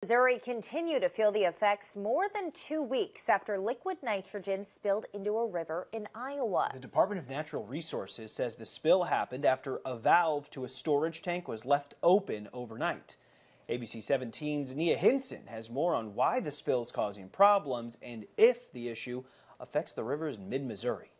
Missouri continue to feel the effects more than 2 weeks after liquid nitrogen spilled into a river in Iowa. The Department of Natural Resources says the spill happened after a valve to a storage tank was left open overnight. ABC 17's Nia Hinson has more on why the spill is causing problems and if the issue affects the rivers in mid-Missouri.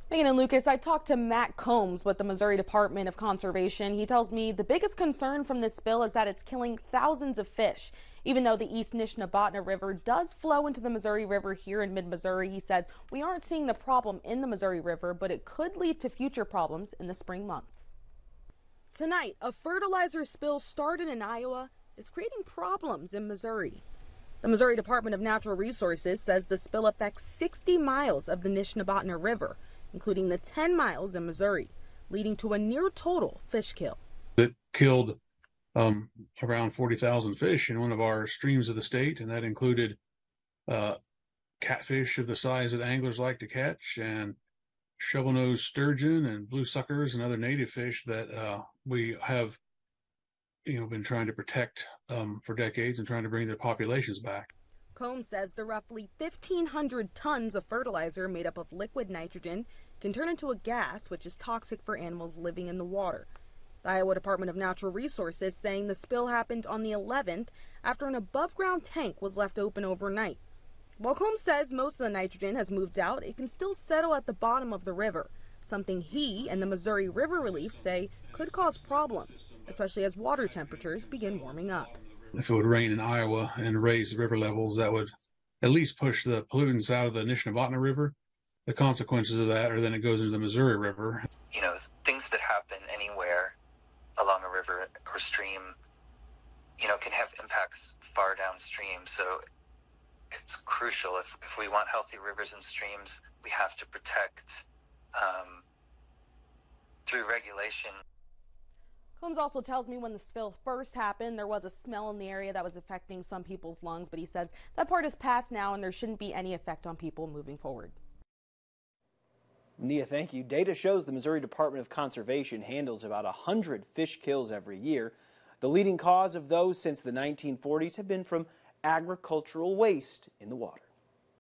Megan and Lucas, I talked to Matt Combs with the Missouri Department of Conservation. He tells me the biggest concern from this spill is that it's killing thousands of fish. Even though the East Nishnabotna River does flow into the Missouri River here in mid-Missouri, he says we aren't seeing the problem in the Missouri River, but it could lead to future problems in the spring months. Tonight, a fertilizer spill started in Iowa is creating problems in Missouri. The Missouri Department of Natural Resources says the spill affects 60 miles of the Nishnabotna River, including the 10 miles in Missouri, leading to a near total fish kill. It killed around 40,000 fish in one of our streams of the state, and that included catfish of the size that anglers like to catch, and shovel-nosed sturgeon and blue suckers and other native fish that we have been trying to protect for decades and trying to bring their populations back. Combs says the roughly 1,500 tons of fertilizer made up of liquid nitrogen can turn into a gas which is toxic for animals living in the water. The Iowa Department of Natural Resources saying the spill happened on the 11th after an above-ground tank was left open overnight. While Combs says most of the nitrogen has moved out, it can still settle at the bottom of the river, something he and the Missouri River Relief say could cause problems, especially as water temperatures begin warming up. If it would rain in Iowa and raise the river levels, that would at least push the pollutants out of the Nishnabotna River. The consequences of that are then it goes into the Missouri River. Things that happen anywhere along a river or stream, can have impacts far downstream. So it's crucial. If we want healthy rivers and streams, we have to protect through regulation. Combs also tells me when the spill first happened, there was a smell in the area that was affecting some people's lungs, but he says that part is past now and there shouldn't be any effect on people moving forward. Nia, thank you. Data shows the Missouri Department of Conservation handles about 100 fish kills every year. The leading cause of those since the 1940s have been from agricultural waste in the water.